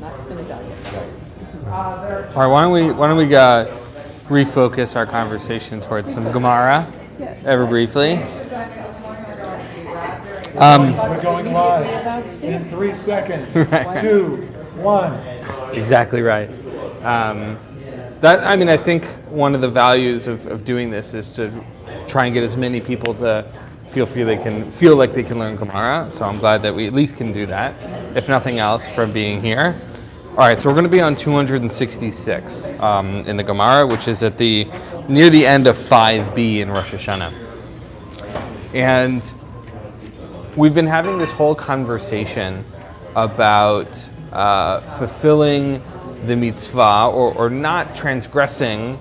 not synagogue. All right, why don't we refocus our conversation towards some Gemara, ever briefly. We're going live in 3 seconds. Right. 2, 1. Exactly right. I think one of the values of doing this is to try and get as many people to feel like they can learn Gemara. So I'm glad that we at least can do that, if nothing else, from being here. All right, so we're going to be on 266 in the Gemara, which is near the end of 5b in Rosh Hashanah. And we've been having this whole conversation about fulfilling the mitzvah or not transgressing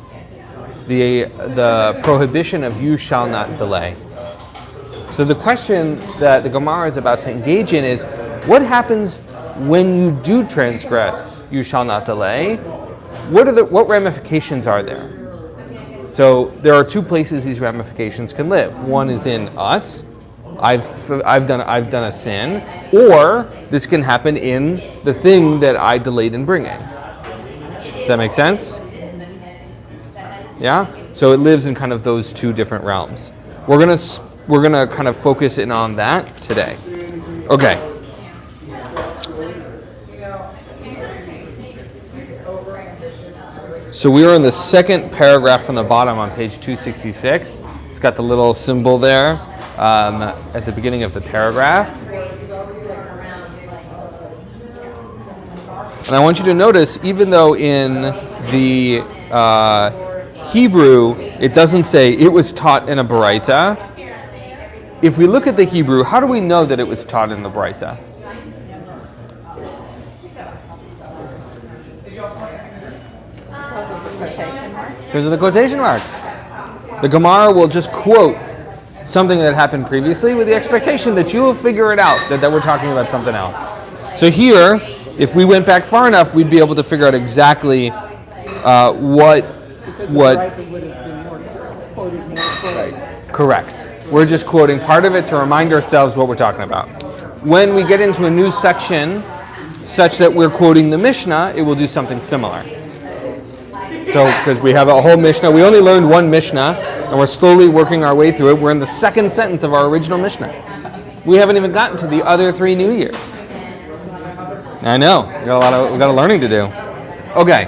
the prohibition of you shall not delay. So the question that the Gemara is about to engage in is, what happens when you do transgress you shall not delay? What ramifications are there? So there are two places these ramifications can live. One is in us. I've done a sin, or this can happen in the thing that I delayed in bringing. Does that make sense? Yeah? So it lives in kind of those two different realms. We're gonna kind of focus in on that today. Okay. So we are in the second paragraph from the bottom on page 266. It's got the little symbol there at the beginning of the paragraph. And I want you to notice, even though in the Hebrew, it doesn't say it was taught in a Baraita. If we look at the Hebrew, how do we know that it was taught in the Baraita? Because of the quotation marks. The Gemara will just quote something that happened previously with the expectation that you will figure it out, that we're talking about something else. So here, if we went back far enough, we'd be able to figure out exactly what would have been quoted more. Correct. We're just quoting part of it to remind ourselves what we're talking about. When we get into a new section, such that we're quoting the Mishnah, it will do something similar. So, because we have a whole Mishnah, we only learned one Mishnah, and we're slowly working our way through it. We're in the second sentence of our original Mishnah. We haven't even gotten to the other 3 New Years. I know, we got a learning to do. Okay,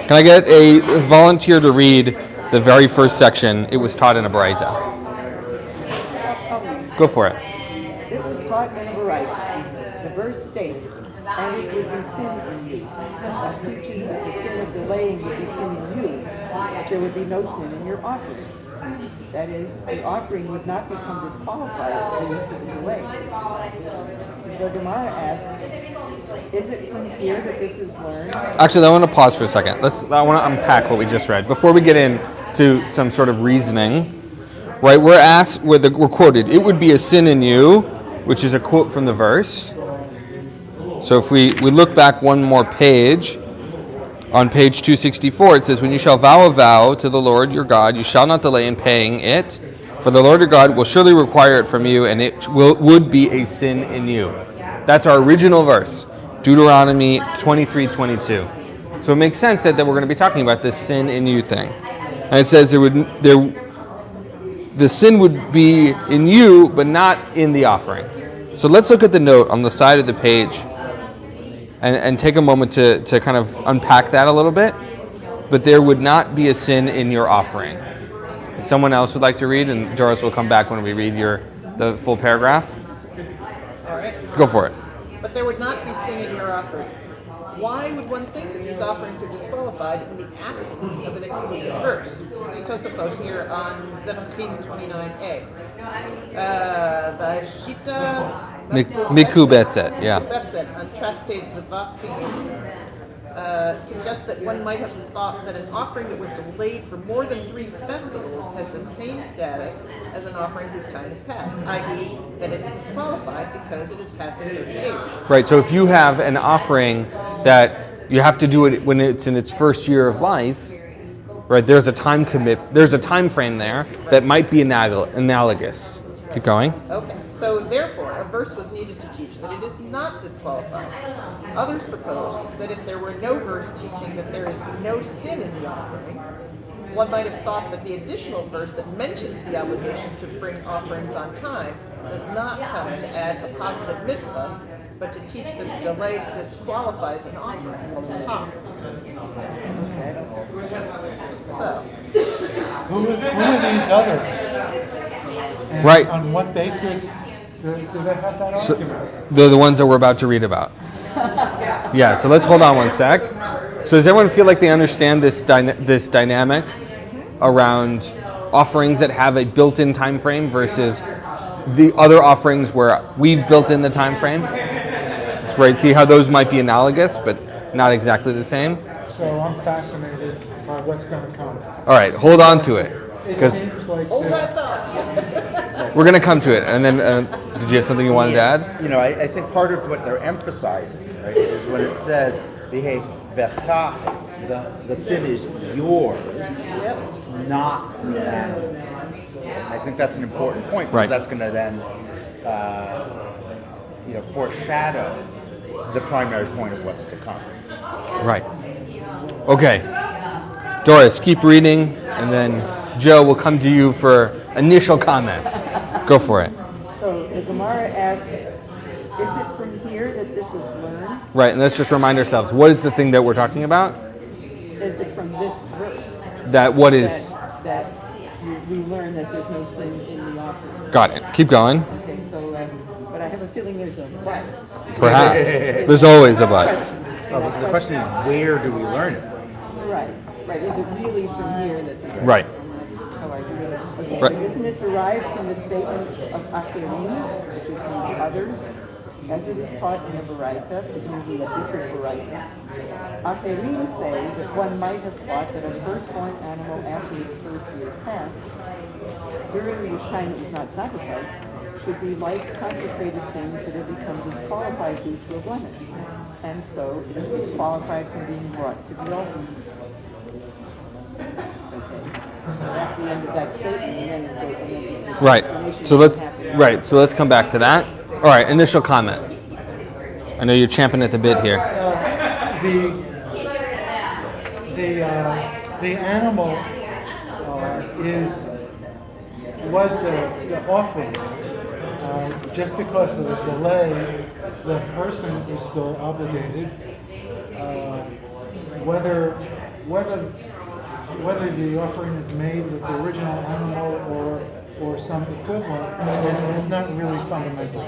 can I get a volunteer to read the very first section? It was taught in a Baraita. Go for it. It was taught in a Baraita. The verse states, and it would be sin in you. That teaches that the sin of delaying would be sin in you, but there would be no sin in your offering. That is, the offering would not become disqualified due to the delay. The Gemara asks, is it from here that this is learned? Actually, I want to pause for a second. I want to unpack what we just read before we get into some sort of reasoning. Right? We're quoted, it would be a sin in you, which is a quote from the verse. So if we look back one more page, on page 264, it says, when you shall vow a vow to the Lord your God, you shall not delay in paying it, for the Lord your God will surely require it from you, and it would be a sin in you. That's our original verse, Deuteronomy 23:22. So it makes sense that we're going to be talking about this sin in you thing. And it says the sin would be in you, but not in the offering. So let's look at the note on the side of the page and take a moment to kind of unpack that a little bit. But there would not be a sin in your offering. Someone else would like to read, and Doris will come back when we read the full paragraph. All right. Go for it. But there would not be sin in your offering. Why would one think that these offerings are disqualified in the absence of an explicit verse? See Tosafot here on Zevachim 29a. The Shita Mikubetzet, yeah. Mikubetzet on Tractate Zevachim suggests that one might have thought that an offering that was delayed for more than 3 festivals has the same status as an offering whose time is past, i.e. that it's disqualified because it is past a certain age. Right, so if you have an offering that you have to do it when it's in its first year of life, right, there's a time frame there that might be analogous. Keep going. Okay, so therefore, a verse was needed to teach that it is not disqualified. Others propose that if there were no verse teaching that there is no sin in the offering, one might have thought that the additional verse that mentions the obligation to bring offerings on time does not come to add a positive mitzvah, but to teach that delay disqualifies an offering. Ha. So, Who are these others? And Right. on what basis do they have that argument? They're the ones that we're about to read about. Yeah, so let's hold on one sec. So does everyone feel like they understand this dynamic around offerings that have a built-in time frame versus the other offerings where we've built in the time frame? That's right. See how those might be analogous, but not exactly the same? So I'm fascinated by what's going to come. All right, hold on to it. It Because seems like hold this, that thought. we're going to come to it. And then, did you have something you wanted to add? You know, I think part of what they're emphasizing, right, is when it says, "Behave v'chach," the sin is yours, not the animal. I think that's an important point because Right. that's going to then, foreshadow the primary point of what's to come. Right. Okay. Doris, keep reading, and then Joe will come to you for initial comment. Go for it. So the Gemara asks, is it from here that this is learned? Right, and let's just remind ourselves, what is the thing that we're talking about? Is it from this verse That what is... that we learn that there's no sin in the offering? Got it. Keep going. Okay, so, but I have a feeling there's a but. Perhaps. There's always a but. Question. Well, the question is, where do we learn it from? Right. Is it really from here that this is? Right. How I do it. Okay, Right. isn't it derived from the statement of achirim, which just means others, as it is taught in a Baraita, presumably a different Baraita? Achirim say that one might have thought that a firstborn animal after its first year passed, during which time it was not sacrificed, should be like consecrated things that have become disqualified due to a blemish, and so it is disqualified from being brought to the altar. Okay, so that's the end of that statement, and then the Right. explanation So of what let's happened. So let's come back to that. All right, initial comment. I know you're champing at the bit here. the animal was the offering. Just because of the delay, the person is still obligated. Whether the offering is made with the original animal or some equivalent is not really fundamental.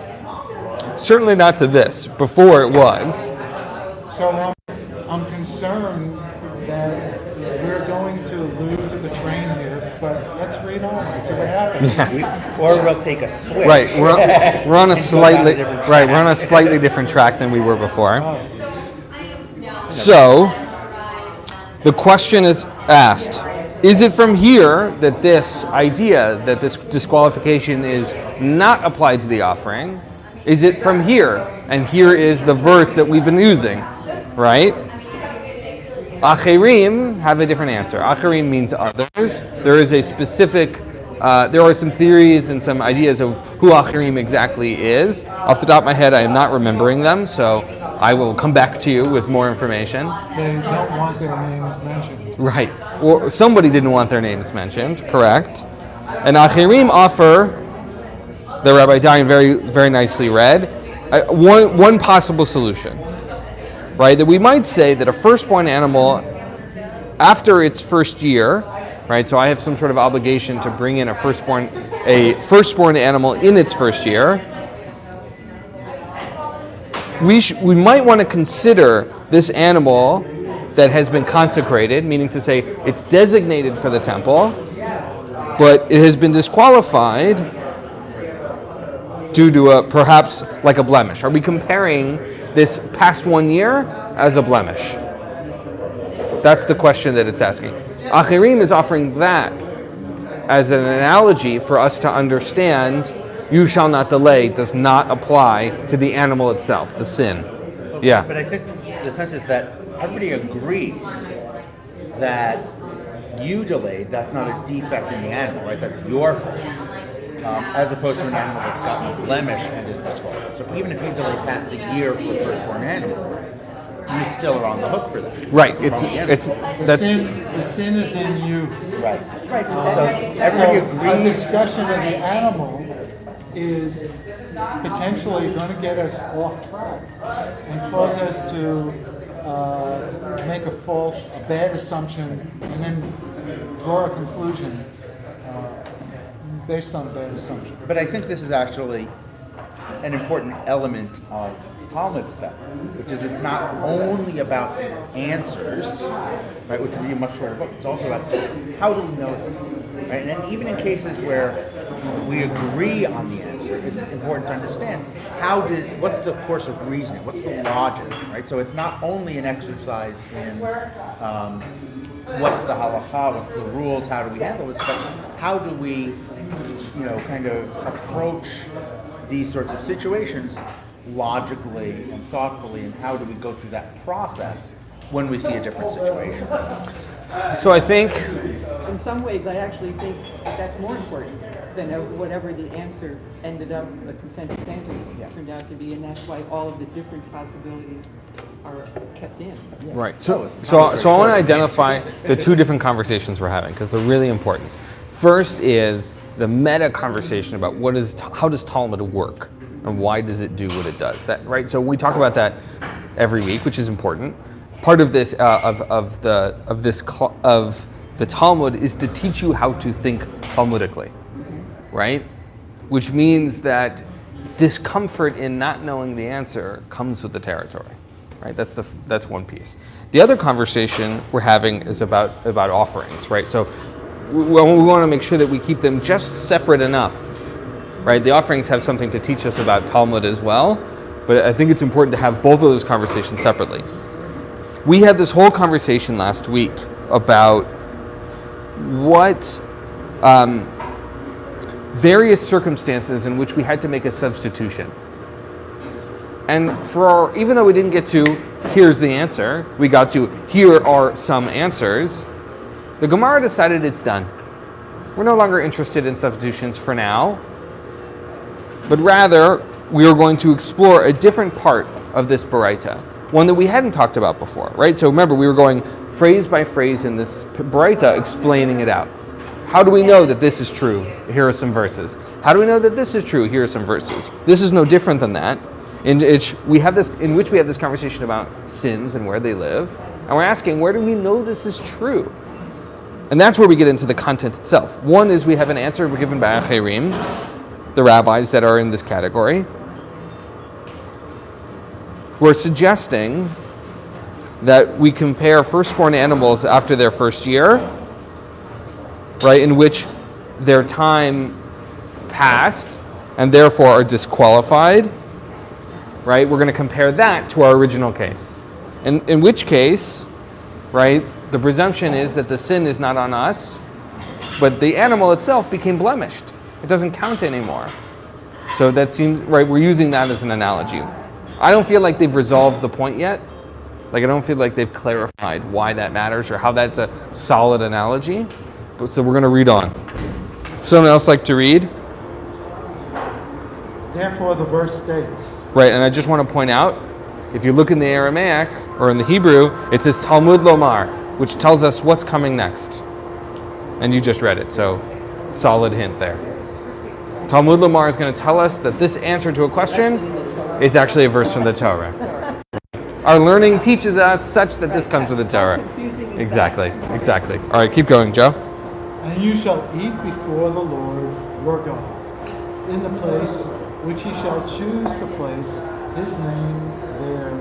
Certainly not to this. Before it was. So I'm concerned that we're going to lose the train here, but let's read on and see what happens. Or we'll take a switch. Right. We're on a And go down slightly a different track. right. We're on a slightly different track than we were before. So the question is asked: is it from here that this idea that this disqualification is not applied to the offering? Is it from here? And here is the verse that we've been using, right? Achirim have a different answer. Achirim means others. There is a specific, there are some theories and some ideas of who Achirim exactly is. Off the top of my head, I am not remembering them, so I will come back to you with more information. They don't want their names mentioned. Right. Or somebody didn't want their names mentioned, correct. And Achirim offer, the Rabbi Dayan very, very nicely read, one possible solution. Right, that we might say that a firstborn animal, after its first year, right? So I have some sort of obligation to bring in a firstborn animal in its first year. We might want to consider this animal that has been consecrated, meaning to say it's designated for the temple, but it has been disqualified due to perhaps like a blemish. Are we comparing this past 1 year as a blemish? That's the question that it's asking. Achirim is offering that as an analogy for us to understand you shall not delay does not apply to the animal itself, the sin. Yeah. But I think the sense is that everybody agrees that you delayed, that's not a defect in the animal, right? That's your fault. as opposed to an animal that's gotten a blemish and is disqualified. So even if you delay past the year for a firstborn animal, you still are on the hook for that. Right. It's The sin is in you. Right. Right, So that's, everybody A agrees. discussion of the animal is potentially going to get us off track and cause us to make a bad assumption, and then draw a conclusion based on a bad assumption. But I think this is actually an important element of Talmud stuff, which is it's not only about answers, right, which would be a much shorter book. It's also about how do we know this, right? And then even in cases where we agree on the answer, it's important to understand what's the course of reasoning, what's the logic, right? So it's not only an exercise in what's the halacha, what's the rules, how do we handle this, but how do we, kind of approach these sorts of situations logically and thoughtfully, and how do we go through that process when we see a different situation? So I think in some ways, I actually think that's more important than whatever the answer ended up, the consensus answer turned out to be, and that's why all of the different possibilities are kept in. right. So I want to identify the two different conversations we're having because they're really important. First is the meta conversation about how does Talmud work and why does it do what it does. That right. So we talk about that every week, which is important. Part of this of the Talmud is to teach you how to think Talmudically, right? Which means that discomfort in not knowing the answer comes with the territory, right? That's one piece. The other conversation we're having is about offerings, right? So we want to make sure that we keep them just separate enough, right? The offerings have something to teach us about Talmud as well, but I think it's important to have both of those conversations separately. We had this whole conversation last week about what various circumstances in which we had to make a substitution. And even though we didn't get to here's the answer, we got to here are some answers, the Gemara decided it's done. We're no longer interested in substitutions for now, but rather we are going to explore a different part of this Baraita, one that we hadn't talked about before, right? So remember, we were going phrase by phrase in this Baraita, explaining it out. How do we know that this is true? Here are some verses. How do we know that this is true? Here are some verses. This is no different than that, in which we have this conversation about sins and where they live, and we're asking, where do we know this is true? And that's where we get into the content itself. One is we have an answer given by Acherim, the rabbis that are in this category. We're suggesting that we compare firstborn animals after their first year, right, in which their time passed and therefore are disqualified, right? We're going to compare that to our original case. In which case, right, the presumption is that the sin is not on us, but the animal itself became blemished. It doesn't count anymore. So that seems, right, we're using that as an analogy. I don't feel like they've resolved the point yet. Like, I don't feel like they've clarified why that matters or how that's a solid analogy. So we're going to read on. Someone else like to read? Therefore, the verse states. Right, and I just want to point out, if you look in the Aramaic or in the Hebrew, it says Talmud Lomar, which tells us what's coming next. And you just read it, so solid hint there. Talmud Lomar is going to tell us that this answer to a question is actually a verse from the Torah. Our learning teaches us such that this comes with the Torah. Exactly. All right, keep going, Joe. And you shall eat before the Lord your God, in the place which he shall choose to place his name there,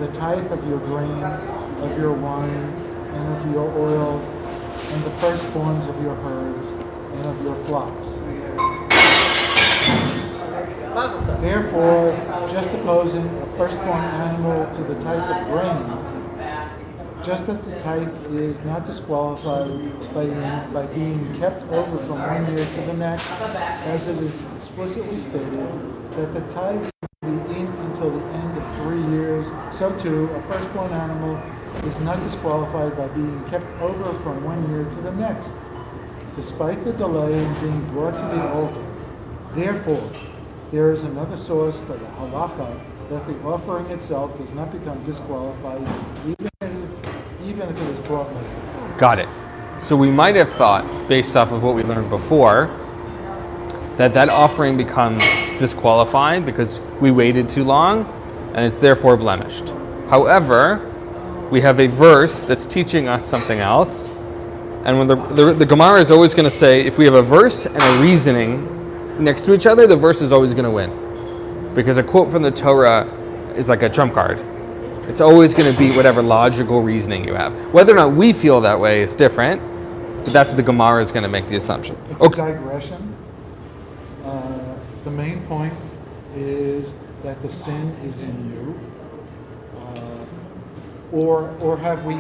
the tithe of your grain, of your wine, and of your oil, and the firstborns of your herds, and of your flocks. Therefore, just opposing a firstborn animal to the tithe of grain, just as the tithe is not disqualified by being kept over from 1 year to the next, as it is explicitly stated that the tithe will be in until the end of 3 years, so too a firstborn animal is not disqualified by being kept over from 1 year to the next. despite the delay in being brought to the altar. Therefore, there is another source for the halakha that the offering itself does not become disqualified even if it is brought later. Got it. So we might have thought, based off of what we learned before, that offering becomes disqualified because we waited too long and it's therefore blemished. However, we have a verse that's teaching us something else. And when the Gemara is always going to say, if we have a verse and a reasoning next to each other, the verse is always going to win. Because a quote from the Torah is like a trump card. It's always going to be whatever logical reasoning you have. Whether or not we feel that way is different, but that's what the Gemara is going to make the assumption. It's a digression. The main point is that the sin is in you. Or have we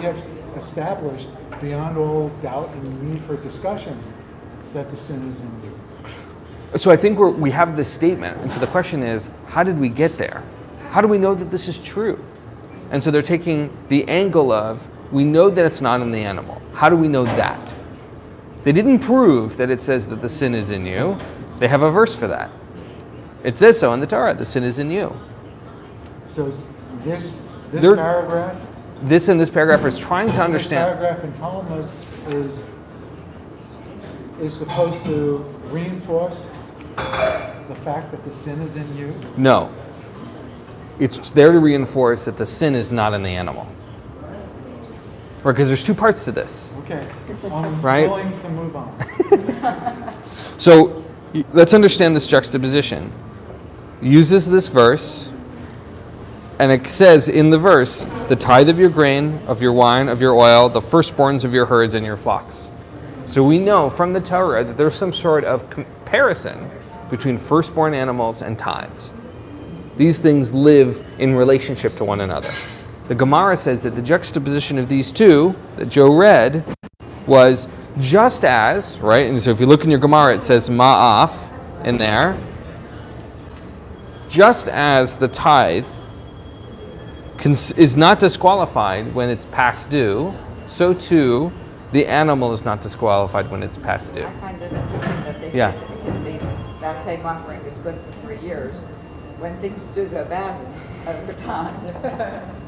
established beyond all doubt and need for discussion that the sin is in you? So I think we have this statement, and so the question is, how did we get there? How do we know that this is true? And so they're taking the angle of, we know that it's not in the animal. How do we know that? They didn't prove that it says that the sin is in you. They have a verse for that. It says so in the Torah, the sin is in you. So this paragraph... This in this paragraph is trying to understand... This paragraph in Talmud is supposed to reinforce the fact that the sin is in you? No. It's there to reinforce that the sin is not in the animal. Right, because there's two parts to this. Okay. I'm right? willing to move on. So let's understand this juxtaposition. Uses this verse, and it says in the verse, the tithe of your grain, of your wine, of your oil, the firstborns of your herds and your flocks. So we know from the Torah that there's some sort of comparison between firstborn animals and tithes. These things live in relationship to one another. The Gemara says that the juxtaposition of these two that Joe read was just as, right? And so if you look in your Gemara, it says ma'af in there. Just as the tithe is not disqualified when it's past due, so too the animal is not disqualified when it's past due. I find it interesting that they say Yeah. that it can be, that same offering is good for 3 years, when things do go bad over time.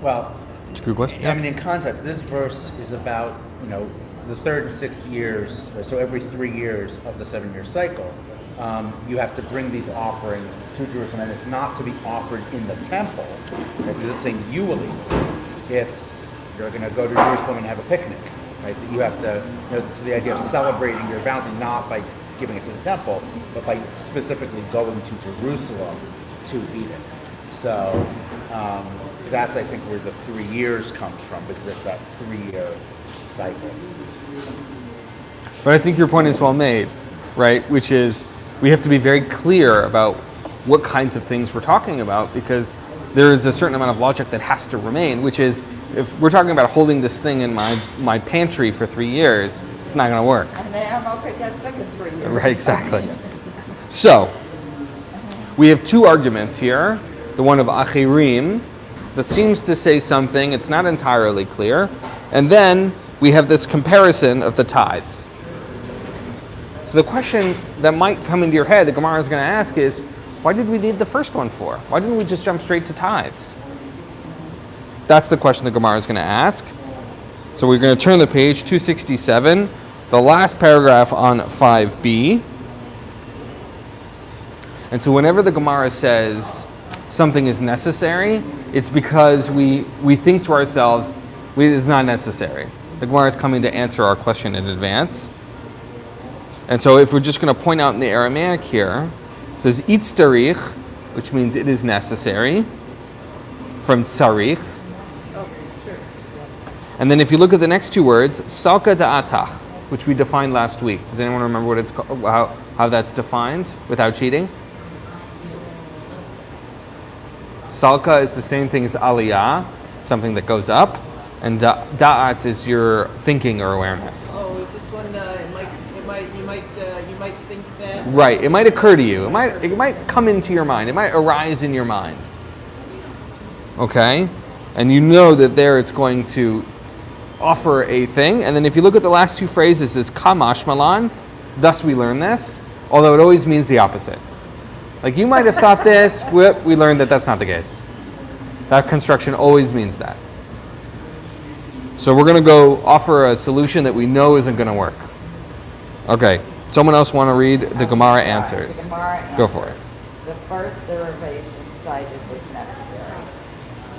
Well, That's a good question. I mean, in context, this verse is about, the third and sixth years, so every 3 years of the 7-year cycle, you have to bring these offerings to Jerusalem, and it's not to be offered in the temple, right? Because it's saying Yulee. You're going to go to Jerusalem and have a picnic, right? You have to, it's the idea of celebrating your bounty, not by giving it to the temple, but by specifically going to Jerusalem to eat it. So that's, I think, where the 3 years comes from, because it's that 3-year cycle. But I think your point is well made, right? Which is, we have to be very clear about what kinds of things we're talking about, because there is a certain amount of logic that has to remain, which is, if we're talking about holding this thing in my pantry for 3 years, it's not going to work. And they have okay that second 3 years. Right, exactly. So, we have two arguments here. The one of Achirim, that seems to say something, it's not entirely clear. And then we have this comparison of the tithes. So the question that might come into your head, the Gemara is going to ask is, why did we need the first one for? Why didn't we just jump straight to tithes? That's the question the Gemara is going to ask. So we're going to turn the page, 267, the last paragraph on 5b. And so whenever the Gemara says something is necessary, it's because we think to ourselves, it is not necessary. The Gemara is coming to answer our question in advance. And so if we're just going to point out in the Aramaic here, it says itztarich, which means it is necessary, from tsarich. And then if you look at the next two words, salka da'atach, which we defined last week. Does anyone remember what it's called, how that's defined without cheating? Salka is the same thing as aliyah, something that goes up, and da'at is your thinking or awareness. Oh, is this one? You might think that. Right. It might occur to you. It might come into your mind. It might arise in your mind. Okay, and you know that there it's going to offer a thing. And then if you look at the last two phrases, is kamash malan, thus we learn this, although it always means the opposite. Like you might have thought this, we learned that that's not the case. That construction always means that. So we're going to go offer a solution that we know isn't going to work. Okay, someone else want to read the Gemara answers? The Gemara Go for it. The first derivation cited was necessary.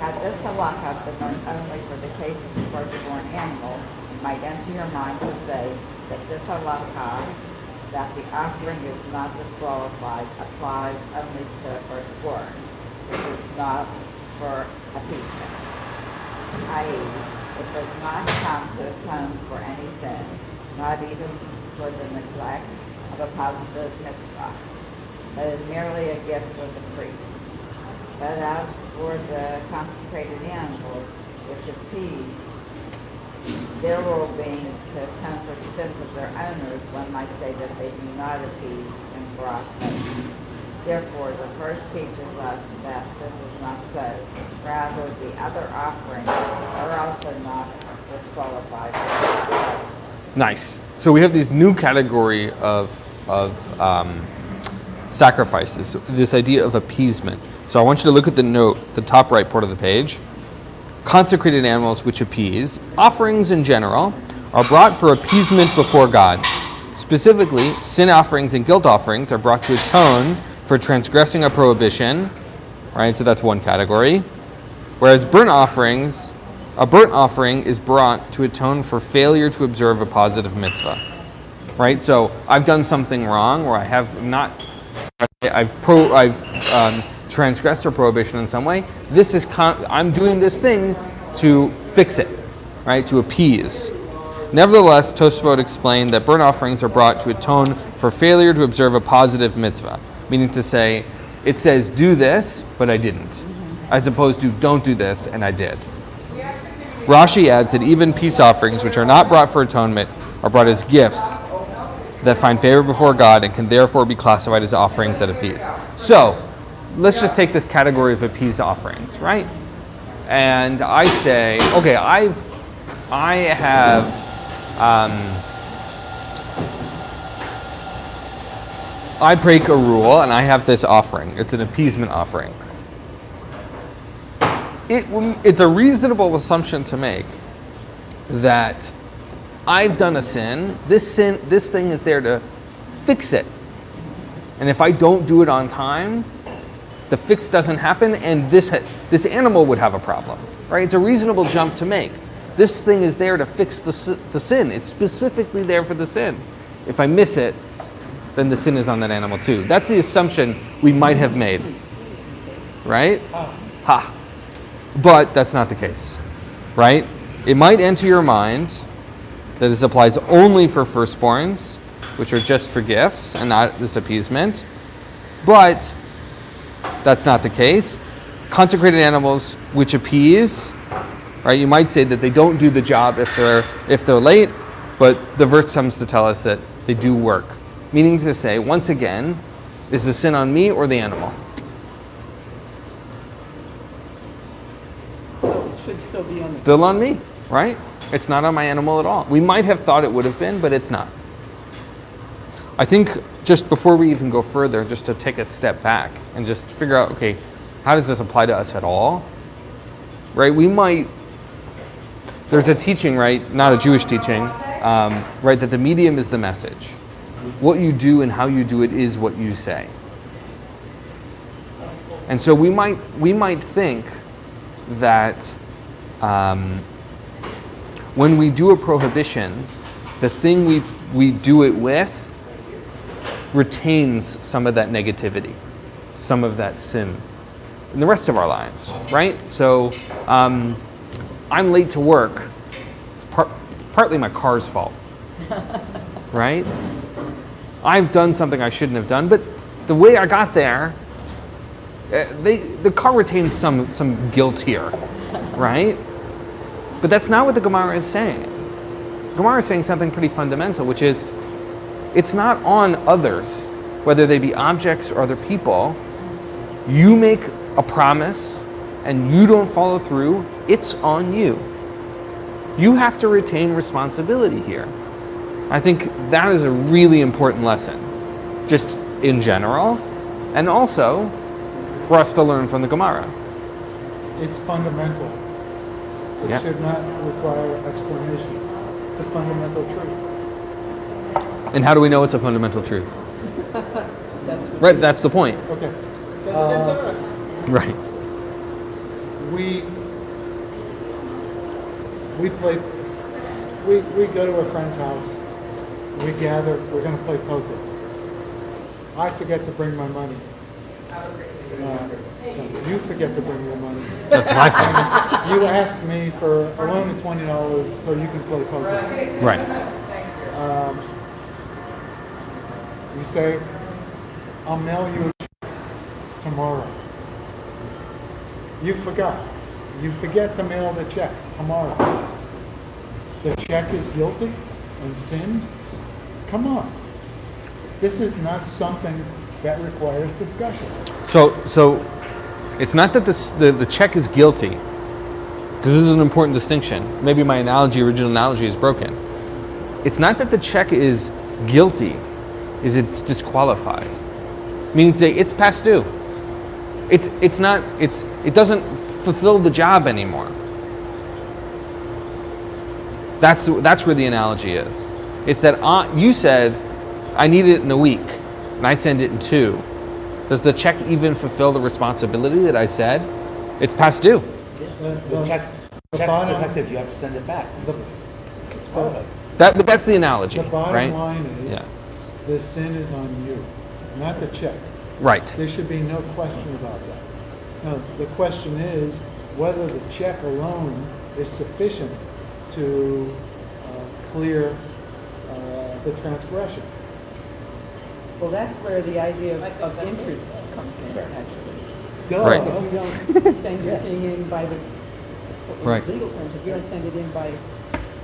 Had this halakha been learned only for the case of the firstborn animal, it might enter your mind to say that this halakha, that the offering is not disqualified, applies only to firstborn, which is not for appeasement. I.e., it does not come to atone for any sin, not even for the neglect of a positive mitzvah, but is merely a gift of the priest. But as for the consecrated animals, which appease, their role being to atone for the sins of their owners, one might say that they do not appease and brought no. Therefore, the first teaches us that this is not so. Rather, the other offerings are also not disqualified. Nice. So we have this new category of sacrifices, this idea of appeasement. So I want you to look at the note, the top right part of the page. Consecrated animals which appease, offerings in general, are brought for appeasement before God. Specifically, sin offerings and guilt offerings are brought to atone for transgressing a prohibition, right? So that's one category. Whereas a burnt offering is brought to atone for failure to observe a positive mitzvah, right? So I've done something wrong, or I've transgressed a prohibition in some way. I'm doing this thing to fix it, right? To appease. Nevertheless, Tosfot explained that burnt offerings are brought to atone for failure to observe a positive mitzvah, meaning to say, it says do this, but I didn't, as opposed to don't do this, and I did. Rashi adds that even peace offerings, which are not brought for atonement, are brought as gifts that find favor before God and can therefore be classified as offerings that appease. So, let's just take this category of appease offerings, right? And I say, okay, I break a rule and I have this offering. It's an appeasement offering. It's a reasonable assumption to make that I've done a sin. This thing is there to fix it. And if I don't do it on time, the fix doesn't happen, and this animal would have a problem, right? It's a reasonable jump to make. This thing is there to fix the sin. It's specifically there for the sin. If I miss it, then the sin is on that animal too. That's the assumption we might have made, right? Ha. But that's not the case, right? It might enter your mind that this applies only for firstborns, which are just for gifts and not this appeasement. But that's not the case. Consecrated animals which appease, right? You might say that they don't do the job if they're late, but the verse comes to tell us that they do work. Meaning to say, once again, is the sin on me or the animal? So it should still be on. Still on me, right? It's not on my animal at all. We might have thought it would have been, but it's not. I think just before we even go further, just to take a step back and just figure out, okay, how does this apply to us at all? Right? There's a teaching, right? Not a Jewish teaching, right? That the medium is the message. What you do and how you do it is what you say. And so we might think that when we do a prohibition, the thing we do it with retains some of that negativity, some of that sin in the rest of our lives, right? So I'm late to work. It's partly my car's fault, right? I've done something I shouldn't have done, but the way I got there, the car retains some guilt here, right? But that's not what the Gemara is saying. The Gemara is saying something pretty fundamental, which is, it's not on others, whether they be objects or other people. You make a promise and you don't follow through, it's on you. You have to retain responsibility here. I think that is a really important lesson, just in general, and also for us to learn from the Gemara. It's fundamental. It Yeah. should not require explanation. It's a fundamental truth. And how do we know it's a fundamental truth? That's what Right, that's the point. Okay. Says it in Torah. Right. We go to a friend's house. We gather. We're going to play poker. I forget to bring my money. You forget to bring your money. That's my fault. You ask me for a loan of $20 so you can play poker. Right. You say, I'll mail you a check tomorrow. You forgot. You forget to mail the check tomorrow. The check is guilty and sinned? Come on. This is not something that requires discussion. So it's not that the check is guilty, because this is an important distinction. Maybe my original analogy is broken. It's not that the check is guilty, is it's disqualified. Meaning to say it's past due. It doesn't fulfill the job anymore. That's where the analogy is. It's that you said, I need it in a week, and I send it in 2. Does the check even fulfill the responsibility that I said? It's past due. The check's defective, you have to send it back. It's part of it. But that's the analogy, The bottom right? line is, Yeah. the sin is on you, not the check. Right. There should be no question about that. Now, the question is whether the check alone is sufficient to clear the transgression. Well, that's where the idea of interest comes in, actually. Duh. Right. If you don't send your thing in by the, in Right. legal terms, if you don't send it in by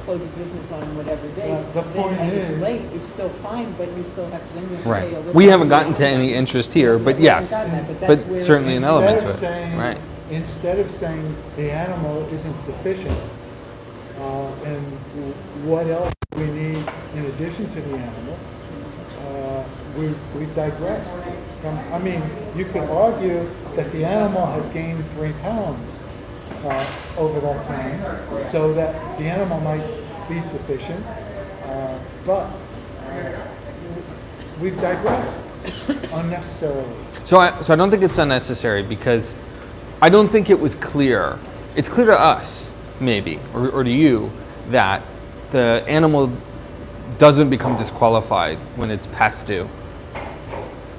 close of business on whatever day, The point and is- it's late, it's still fine, but you still have to, then you have to pay a Right. little. We haven't gotten to any interest here, but We haven't yes. gotten that, but that's But where- certainly an element to it. Right. Instead of saying the animal isn't sufficient, and what else do we need in addition to the animal, we've digressed. I mean, you could argue that the animal has gained 3 pounds over that time, so that the animal might be sufficient, but we've digressed unnecessarily. So I don't think it's unnecessary, because I don't think it was clear. It's clear to us, maybe, or to you, that the animal doesn't become disqualified when it's past due.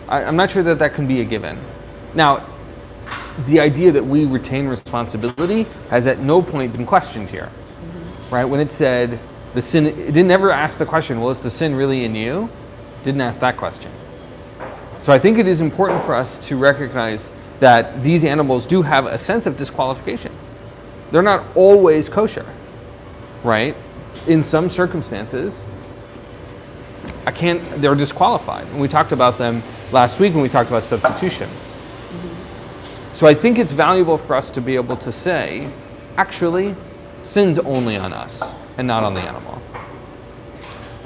I'm not sure that can be a given. Now, the idea that we retain responsibility has at no point been questioned here, right? When it said the sin, it didn't ever ask the question, well, is the sin really in you? Didn't ask that question. So I think it is important for us to recognize that these animals do have a sense of disqualification. They're not always kosher, right? In some circumstances, they're disqualified. And we talked about them last week when we talked about substitutions. So I think it's valuable for us to be able to say, actually, sin's only on us and not on the animal.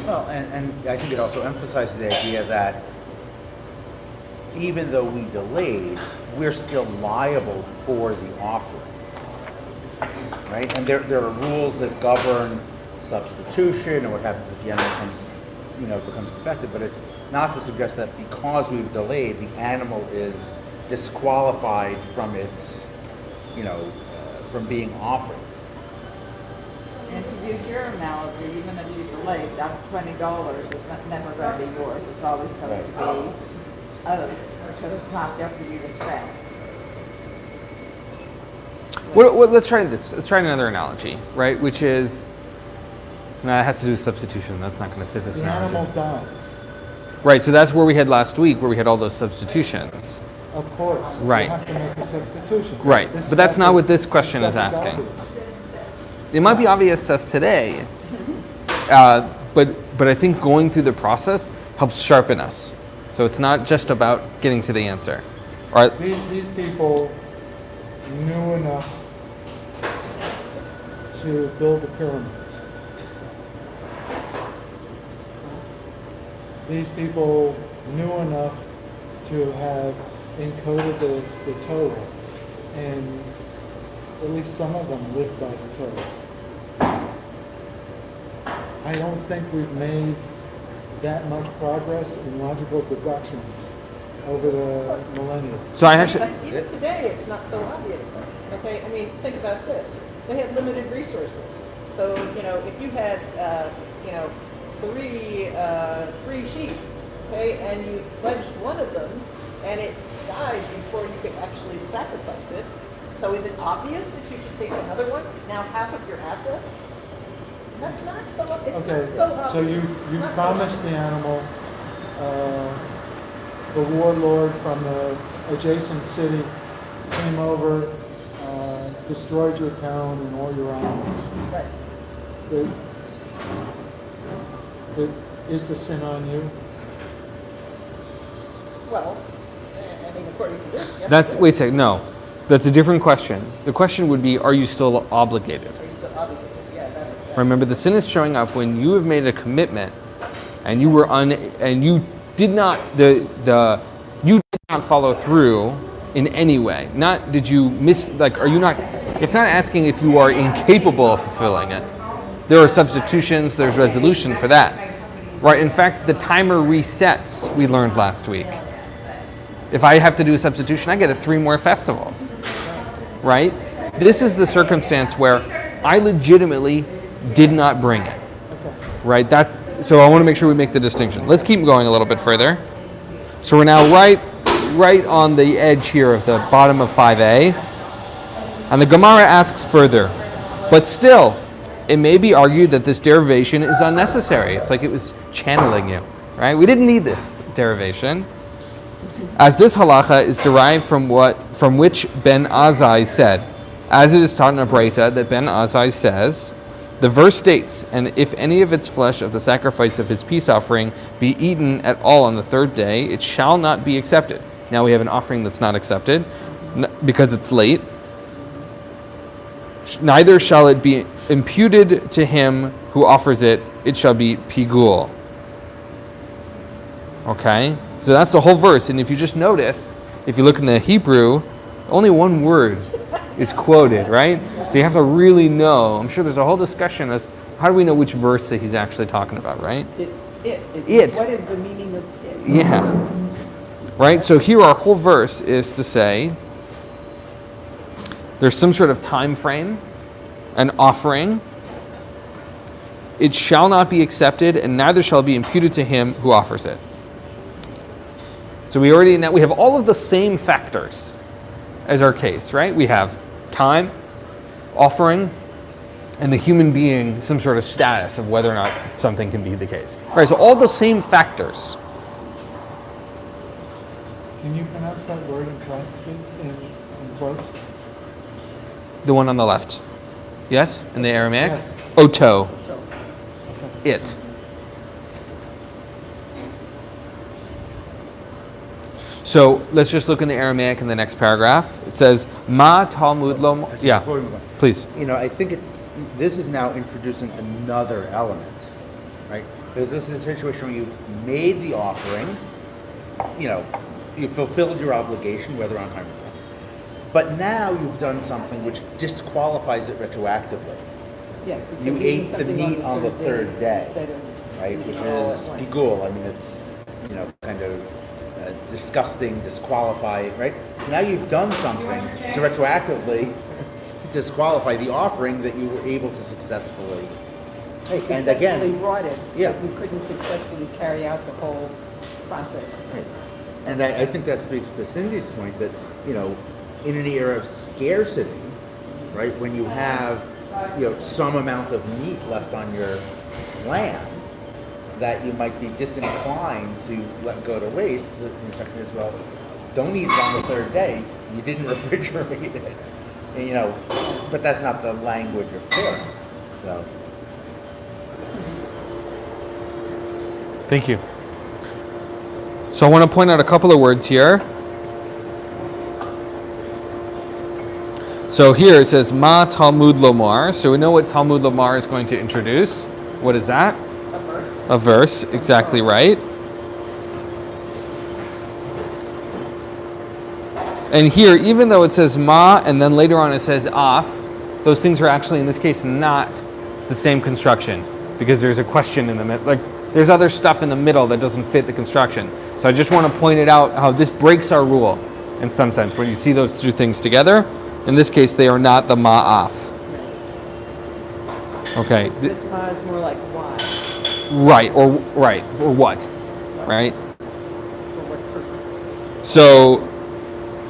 Well, and I think it also emphasizes the idea that even though we delayed, we're still liable for the offering, right? And there are rules that govern substitution and what happens if the animal becomes defective. But it's not to suggest that because we've delayed, the animal is disqualified from its, from being offered. And to use your analogy, even if you delay, that's $20. It's never going to be yours. It's always going to be owed. So it's not there for you to spend. Let's try this. Let's try another analogy, right? Which is, no, it has to do with substitution. That's not going to fit this The analogy. animal dies, Right, so that's where we had last week, where we had all those substitutions. of course. Right. You have to make a substitution. Right, but that's not what this question is stuff asking. obvious. It might be obvious to us today, but I think going through the process helps sharpen us. So it's not just about getting to the answer. All right, These people knew enough to build the pyramids. these people knew enough to have encoded the Torah, and at least some of them lived by the Torah. I don't think we've made that much progress in logical deductions over the millennia. So I actually, But even today, it's not so obvious though. Okay, I mean, think about this. They had limited resources. So, if you had, three sheep, okay, and you pledged one of them, and it died before you could actually sacrifice it. So is it obvious that you should take another one? Now half of your assets? That's not so, it's Okay, not so obvious. so you It's not so promised the animal, the warlord from the adjacent city came over, destroyed your town and all your animals. Right. Is the sin on you? Well, I mean, according to this, yes. that's, it wait a is. second, no. That's a different question. The question would be, are you still obligated? Are you still obligated? Yeah, that's. Remember, the sin is showing up when you have made a commitment and you were and you did not you did not follow through in any way. Not did you miss, like, are you not, it's not asking if you are incapable of fulfilling it. There are substitutions, there's resolution for that. Right? In fact, the timer resets, we learned last week. If I have to do a substitution, I get it 3 more festivals. Right? This is the circumstance where I legitimately did not bring it. Right? So I want to make sure we make the distinction. Let's keep going a little bit further. So we're now right on the edge here of the bottom of 5a. And the Gemara asks further, but still, it may be argued that this derivation is unnecessary. It's like it was channeling you, right? We didn't need this derivation. As this halacha is derived from which Ben Azai said, as it is taught in a Breita that Ben Azai says, the verse states, and if any of its flesh of the sacrifice of his peace offering be eaten at all on the 3rd day, it shall not be accepted. Now we have an offering that's not accepted because it's late. Neither shall it be imputed to him who offers it, it shall be pigul. Okay? So that's the whole verse. And if you just notice, if you look in the Hebrew, only one word is quoted, right? So you have to really know. I'm sure there's a whole discussion as how do we know which verse that he's actually talking about, right? It's it. It. What is the meaning of it? Yeah. Right? So here our whole verse is to say there's some sort of time frame, an offering. It shall not be accepted, and neither shall it be imputed to him who offers it. So we have all of the same factors as our case, right? We have time, offering, and the human being, some sort of status of whether or not something can be the case. All right, so all the same factors. Can you pronounce that word in parentheses, in quotes? The one on the left. Yes? In the Aramaic? Yes. Oto. It. So let's just look in the Aramaic in the next paragraph. It says, Ma Talmud lo... Yeah, Before we move on, please. I think this is now introducing another element, right? Because this is a situation where you've made the offering, you fulfilled your obligation, whether on time or not. But now you've done something which disqualifies it retroactively. Yes. because You you're eating ate the something meat on the 3rd day, instead of right? Which all is at once. pigul. I mean, it's, kind of disgusting, disqualifying, right? Now you've done something to retroactively disqualify the offering that you were able to successfully take. And Successfully again, brought it, yeah. but we couldn't successfully carry out the whole process. and I think that speaks to Cindy's point that, in an era of scarcity, right, when you have, some amount of meat left on your land, that you might be disinclined to let go to waste. The instruction is, well, don't eat it on the 3rd day. You didn't refrigerate it. And, but that's not the language of Torah. So. Thank you. So I want to point out a couple of words here. So here it says, Ma Talmud Lomar. So we know what Talmud Lomar is going to introduce. What is that? A verse. A verse, exactly right. And here, even though it says ma and then later on it says af, those things are actually in this case not the same construction because there's a question in the middle. Like there's other stuff in the middle that doesn't fit the construction. So I just want to point it out how this breaks our rule in some sense. When you see those two things together, in this case they are not the ma af. Okay. This ma is more like why, Or what, right? for what purpose. So,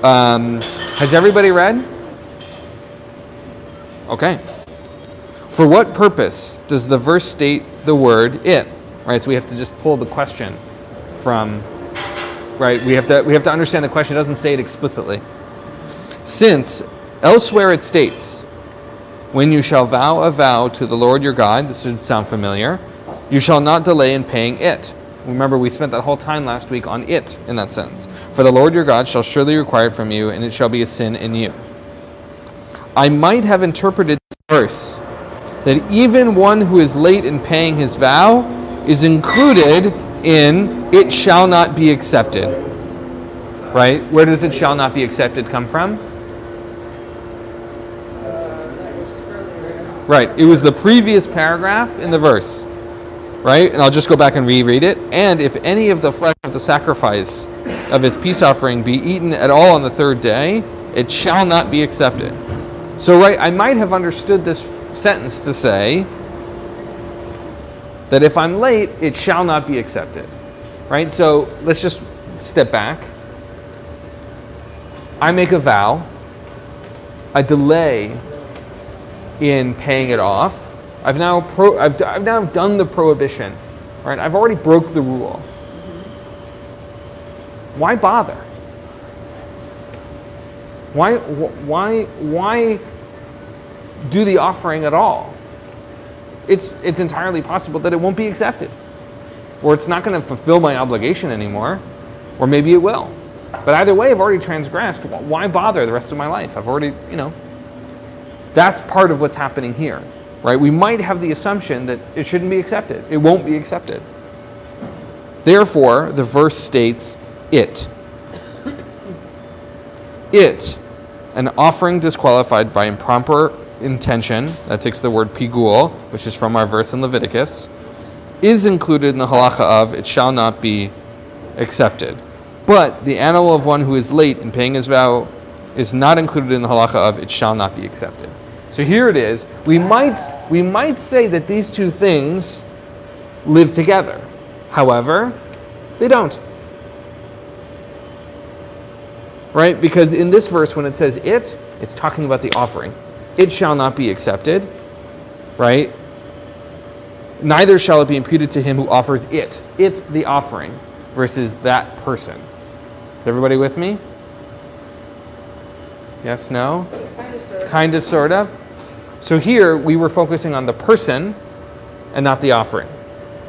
has everybody read? Okay. For what purpose does the verse state the word it? Right. So we have to just pull the question from. Right. We have to understand the question. It doesn't say it explicitly. Since elsewhere it states, "When you shall vow a vow to the Lord your God," this should sound familiar, "you shall not delay in paying it." Remember, we spent that whole time last week on it in that sentence. "For the Lord your God shall surely require it from you, and it shall be a sin in you." I might have interpreted this verse that even one who is late in paying his vow is included in "it shall not be accepted." Right? Where does "it shall not be accepted" come from? Right. It was the previous paragraph in the verse. Right? And I'll just go back and reread it. "And if any of the flesh of the sacrifice of his peace offering be eaten at all on the third day, it shall not be accepted." So, right, I might have understood this sentence to say that if I'm late, it shall not be accepted. Right? So let's just step back. I make a vow. I delay in paying it off. I've now done the prohibition, right? I've already broke the rule. Why bother? Why do the offering at all? It's entirely possible that it won't be accepted, or it's not going to fulfill my obligation anymore, or maybe it will. But either way, I've already transgressed. Why bother the rest of my life? I've already, That's part of what's happening here. Right? We might have the assumption that it shouldn't be accepted. It won't be accepted. Therefore, the verse states it. It, an offering disqualified by improper intention, that takes the word pigul, which is from our verse in Leviticus, is included in the halacha of "it shall not be accepted." But the animal of one who is late in paying his vow is not included in the halacha of "it shall not be accepted." So here it is. We might say that these two things live together. However, they don't. Right? Because in this verse, when it says it, it's talking about the offering. It shall not be accepted. Right? Neither shall it be imputed to him who offers it. It, the offering, versus that person. Is everybody with me? Yes, no? Kind of, sort of. So here we were focusing on the person and not the offering.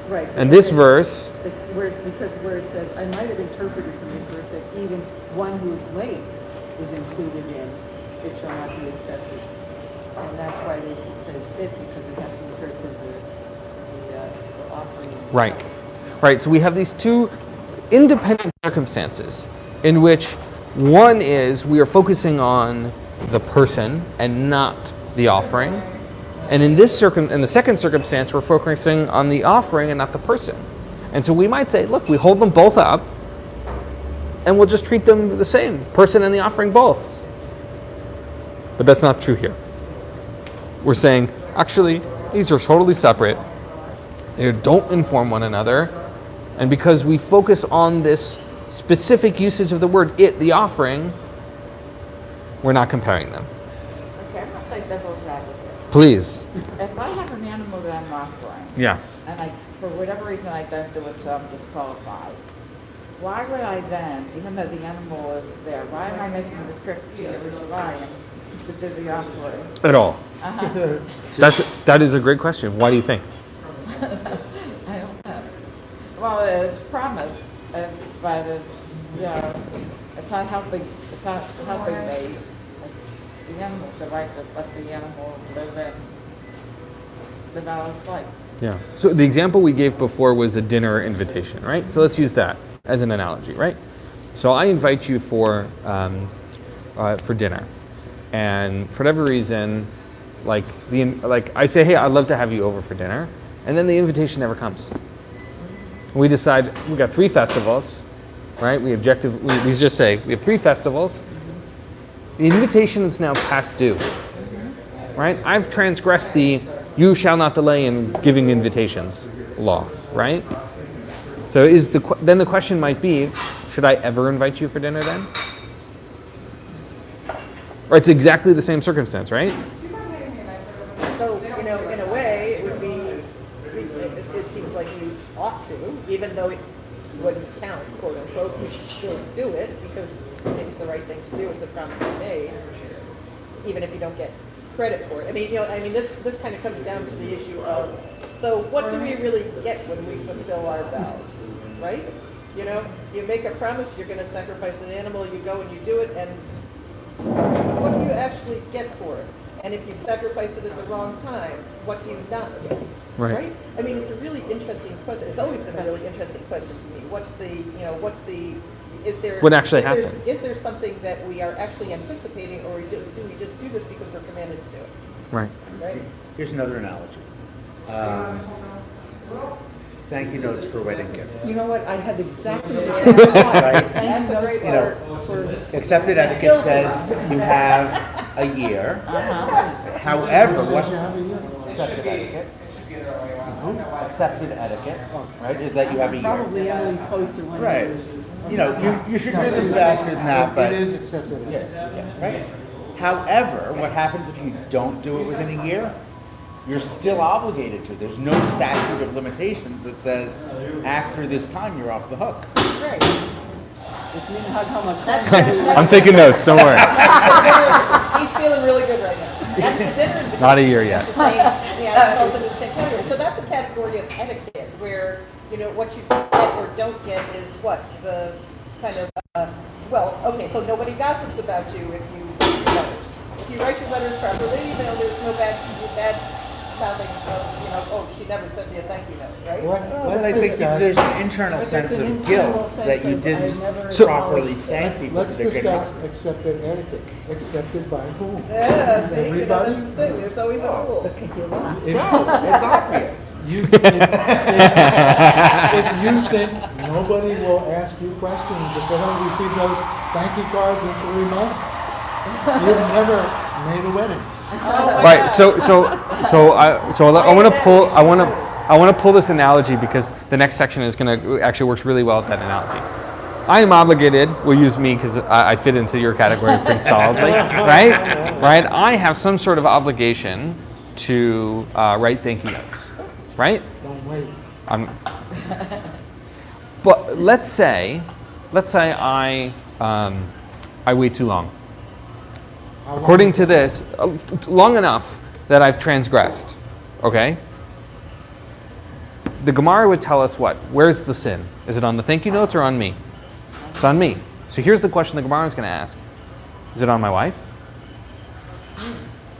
Right. And this verse, It's where it says, I might have interpreted from this verse that even one who is late is included in "it shall not be accepted." And that's why it says "it," because it has to refer to the offering. right. So we have these two independent circumstances in which one is we are focusing on the person and not the offering. And in the second circumstance, we're focusing on the offering and not the person. And so we might say, look, we hold them both up and we'll just treat them the same, person and the offering both. But that's not true here. We're saying, actually, these are totally separate. They don't inform one another. And because we focus on this specific usage of the word "it," the offering, we're not comparing them. Okay, I'm going to play devil's advocate. Please. If I have an animal that I'm offering, Yeah. and for whatever reason I don't do it, so I'm disqualified, why would I then, even though the animal is there, why am I making the trip to Yerushalayim to do the offering? At all. Uh-huh. That is a great question. Why do you think? I don't know. Well, it's promised, but it's not helping me. The animal, so I just let the animal live out its life. Yeah. So the example we gave before was a dinner invitation, right? So let's use that as an analogy, right? So I invite you for for dinner, and for whatever reason, like I say, hey, I'd love to have you over for dinner, and then the invitation never comes. We decide we got 3 festivals, right? We just say we have 3 festivals. The invitation is now past due, right? I've transgressed the "you shall not delay in giving invitations" law, right? So then the question might be, should I ever invite you for dinner then? Or it's exactly the same circumstance, right? So, in a way, it would be, it seems like you ought to, even though it wouldn't count, quote unquote, you should still do it because it's the right thing to do. It's a promise you made, even if you don't get credit for it. This kind of comes down to the issue of, so what do we really get when we fulfill our vows, right? You make a promise, you're going to sacrifice an animal, you go and you do it, and what do you actually get for it? And if you sacrifice it at the wrong time, what do you not get? Right. It's a really interesting question. It's always been a really interesting question to me. What actually happens? Is there something that we are actually anticipating, or do we just do this because we're commanded to do it? Right. Right? Here's another analogy. Thank you notes for wedding gifts. You know what? I had exactly the same thought. Right. Thank you That's a notes great for Accepted etiquette says you have a year. However, Says you have a year. accepted etiquette? Accepted etiquette, right, is that you have a year. probably Emily Poster one. Right. You should do them faster than that, but It is accepted. right. However, what happens if you don't do it within a year? You're still obligated to. There's no statute of limitations that says after this time you're off the hook. Right. Which means how come a I'm taking notes, don't worry. He's feeling really good right now. That's the dinner invitation. Not a year yet. That's the same, it falls into the same category. So that's a category of etiquette where, what you get or don't get is what? The kind of, so nobody gossips about you if you write your letters. If you write your letters properly, there's no bad sounding of, she never sent me a thank you note, right? But I think there's an internal sense of guilt that you didn't properly thank people. Let's for their good discuss work. accepted etiquette. Accepted by whom? Yeah, see, Everybody? that's the thing. There's always a rule. It's obvious. If you think nobody will ask you questions, if they don't receive those thank you cards in 3 months, you've never made a wedding. Right. So I want to pull this analogy because the next section is going to actually works really well with that analogy. I am obligated. We'll use me because I fit into your category pretty solidly, right? Right. I have some sort of obligation to write thank you notes, right? Don't wait. But let's say I wait too long. How long According is to it? this, long enough that I've transgressed, okay? The Gemara would tell us what? Where's the sin? Is it on the thank you notes or on me? It's on me. So here's the question the Gemara is going to ask. Is it on my wife?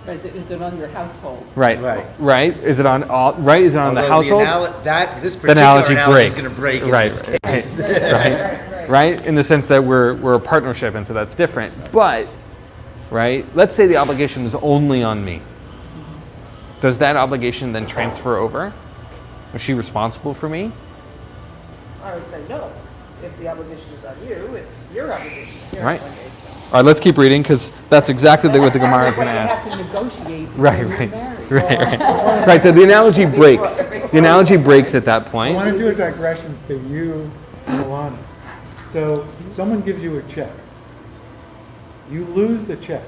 Is it on your household? Right. Right. Right? Is it on all? Right? Is it on the Although household? This The particular analogy analogy is breaks. going to break. in Right. this case. Right. Right. In the sense that we're a partnership, and so that's different. But, right? Let's say the obligation is only on me. Does that obligation then transfer over? Is she responsible for me? I would say no. If the obligation is on you, it's your obligation. Your Right. obligation. All right, let's keep reading because that's exactly what the Gemara is going to You ask. have to negotiate. Right, when you're right, married. right. Right, so the analogy breaks. The analogy breaks at that I point. want to do a digression for you, Milana. So someone gives you a check. You lose the check.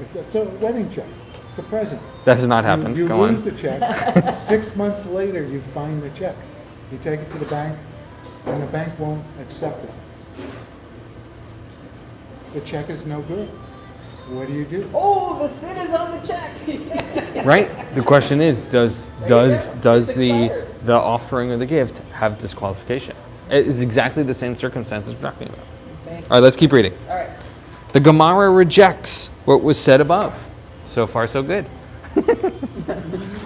It's a wedding check. It's a present. That has not happened. You Go lose on. the check. 6 months later, you find the check. You take it to the bank, and the bank won't accept it. The check is no good. What do you do? Oh, the sin is on the check. Right? The question is, does It's the expired. offering or the gift have disqualification? It is exactly the same circumstances we're talking about. Same. All right, let's keep reading. All right. The Gemara rejects what was said above. So far, so good.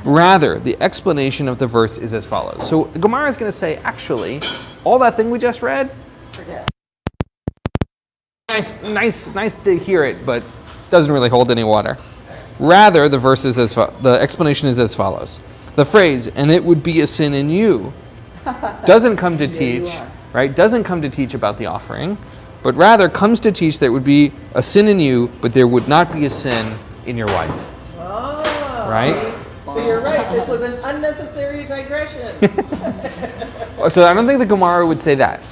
Rather, the explanation of the verse is as follows. So the Gemara is going to say, actually, all that thing we just read, Forget. nice to hear it, but doesn't really hold any water. Rather, the explanation is as follows. The phrase, and it would be a sin in you, doesn't come to teach, right? Doesn't come to teach about the offering, but rather comes to teach that it would be a sin in you, but there would not be a sin in your wife. Oh. Right? So you're right. This was an unnecessary digression. So I don't think the Gemara would say that.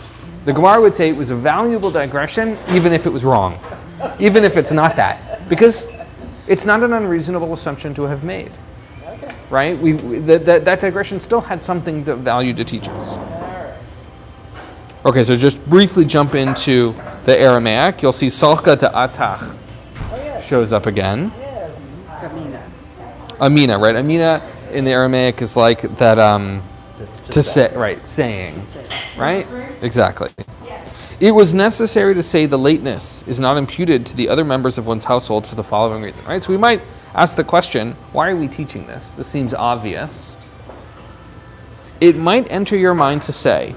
The Gemara would say it was a valuable digression, even if it was wrong, even if it's not that, because it's not an unreasonable assumption to have made. Okay. Right? That digression still had something of value to teach us. All right. Okay, so just briefly jump into the Aramaic. You'll see salka to atach Oh, yes. shows up again. Yes. Kamina. Amina, right? Amina in the Aramaic is like that to say, right? Saying, right? Exactly. It was necessary to say the lateness is not imputed to the other members of one's household for the following reason, right? So we might ask the question, why are we teaching this? This seems obvious. It might enter your mind to say,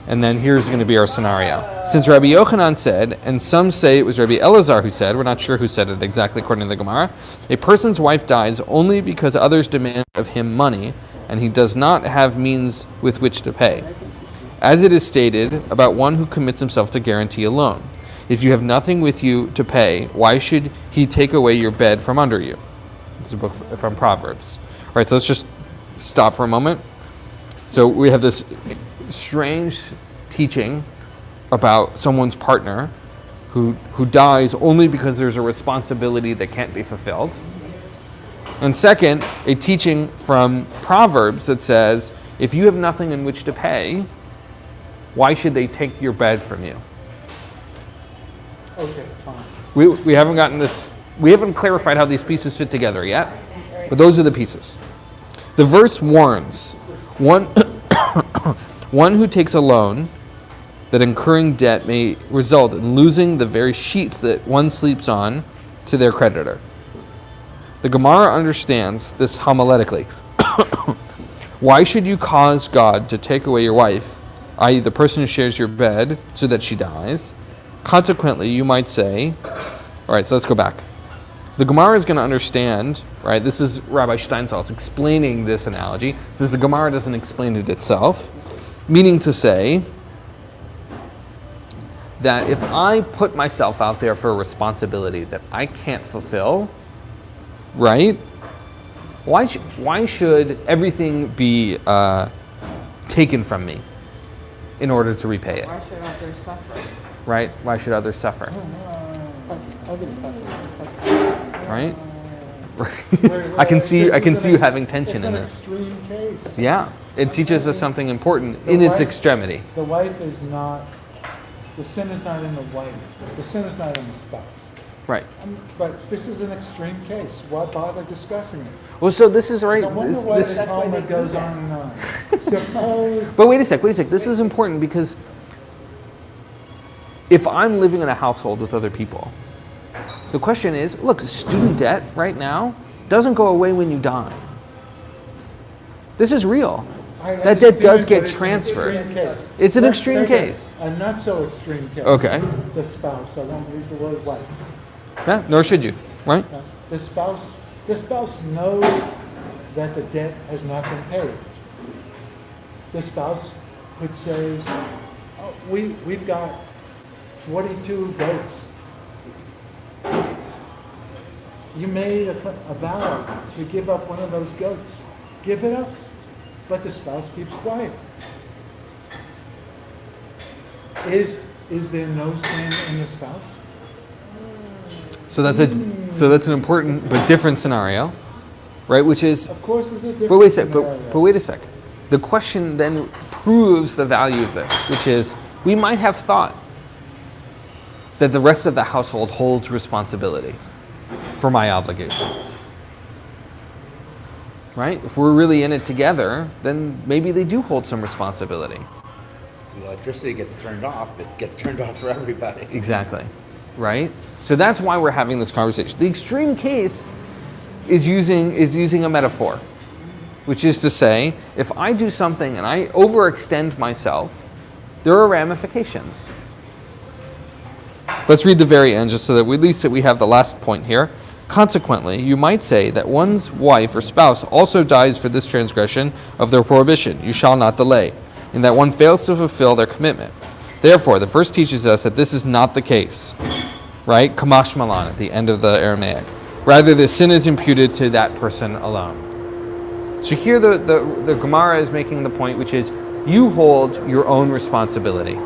and then here's going to be our scenario. Since Rabbi Yochanan said, and some say it was Rabbi Elazar who said, we're not sure who said it exactly according to the Gemara, a person's wife dies only because others demand of him money, and he does not have means with which to pay. As it is stated about one who commits himself to guarantee a loan. If you have nothing with you to pay, why should he take away your bed from under you? It's a book from Proverbs. All right, so let's just stop for a moment. So we have this strange teaching about someone's partner who dies only because there's a responsibility that can't be fulfilled. And second, a teaching from Proverbs that says, if you have nothing in which to pay, why should they take your bed from you? Okay, fine. We haven't gotten this, we haven't clarified how these pieces fit together yet, but those are the pieces. The verse warns, one who takes a loan, that incurring debt may result in losing the very sheets that one sleeps on to their creditor. The Gemara understands this homiletically. Why should you cause God to take away your wife, i.e. the person who shares your bed, so that she dies? Consequently, you might say, all right, so let's go back. So the Gemara is going to understand, right? This is Rabbi Steinsaltz explaining this analogy, since the Gemara doesn't explain it itself, meaning to say that if I put myself out there for a responsibility that I can't fulfill, right? Why should everything be taken from me in order to repay it? Why should others suffer? Right? Why should others suffer? Others suffer. Right? Wait, I can see this is you having tension it's in an this. extreme case. Yeah, it teaches us something important in its extremity. The wife is not, the sin is not in the wife. The sin is not in the spouse. Right. But this is an extreme case. Why bother discussing it? Well, so this is right. No wonder why the Talmud goes on and on. Suppose. But wait a sec. This is important because if I'm living in a household with other people, the question is, look, student debt right now doesn't go away when you die. This is real. That debt does get transferred. It's an extreme case. A not so extreme case. Okay. The spouse. I won't use the word wife. Yeah, nor should you, right? The spouse knows that the debt has not been paid. The spouse could say, oh, we've got 42 goats. You made a vow to give up one of those goats. Give it up. But the spouse keeps quiet. Is there no sin in the spouse? So that's an important but different scenario, right? Which is, Of course, it's a different but wait a sec. scenario. But wait a sec. The question then proves the value of this, which is we might have thought that the rest of the household holds responsibility for my obligation. Right? If we're really in it together, then maybe they do hold some responsibility. The electricity gets turned off, it gets turned off for everybody. Exactly. Right? So that's why we're having this conversation. The extreme case is using a metaphor, which is to say, if I do something and I overextend myself, there are ramifications. Let's read the very end just so that at least we have the last point here. Consequently, you might say that one's wife or spouse also dies for this transgression of their prohibition, you shall not delay, and that one fails to fulfill their commitment. Therefore, the verse teaches us that this is not the case, right? Kamash malan at the end of the Aramaic. Rather, the sin is imputed to that person alone. So here the Gemara is making the point, which is you hold your own responsibility.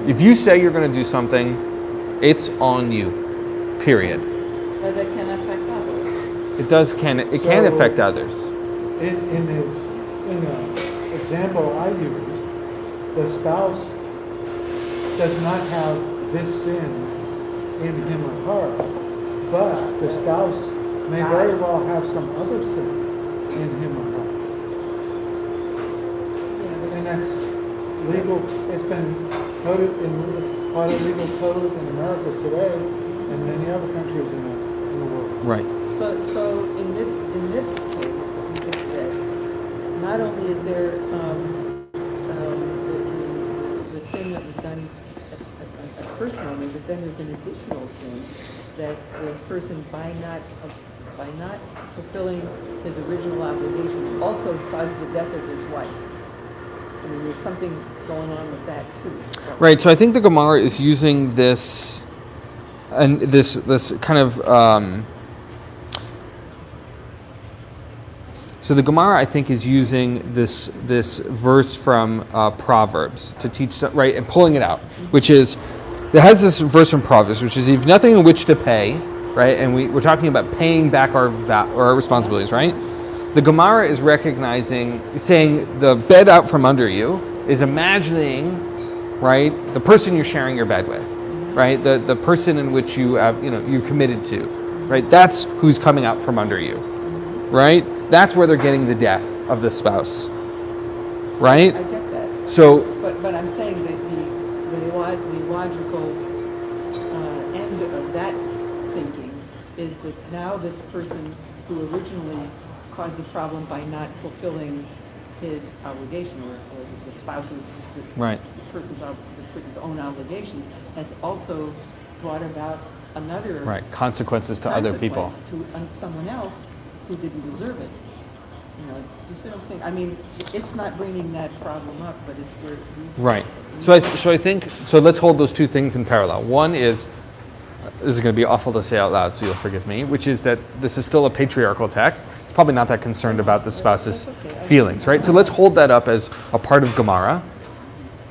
If you say you're going to do something, it's on you, period. But it can affect others. It can affect others. In the example I used, the spouse does not have this sin in him or her, but the spouse may very well have some other sin in him or her. And that's legal, it's been coded it's part of legal code in America today and many other countries in the world. Right. So in this case that you just read, not only is there the sin that was done at first moment, but then there's an additional sin that the person by not fulfilling his original obligation also caused the death of his wife. I mean, there's something going on with that too. Right. So I think the Gemara is using this and this kind of. So the Gemara, I think, is using this verse from Proverbs to teach, right, and pulling it out, which is, it has this verse from Proverbs, which is, you've nothing in which to pay, right, and we're talking about paying back our responsibilities, right? The Gemara is saying the bed out from under you is imagining, right, the person you're sharing your bed with, right, the person in which you have, you're committed to, right, that's who's coming out from under you, right? That's where they're getting the death of the spouse, right? I get that. So, but I'm saying that the logical end of that thinking is that now this person who originally caused the problem by not fulfilling his obligation or the spouse's right. the person's own obligation has also brought about another Right, consequences to other people. to someone else who didn't deserve it. You see what I'm saying? I mean, it's not bringing that problem up, but it's where it leads. Right. So I think let's hold those two things in parallel. One is, this is going to be awful to say out loud, so you'll forgive me, which is that this is still a patriarchal text. It's probably not that concerned about the spouse's feelings, right? So let's hold that up as a part of Gemara,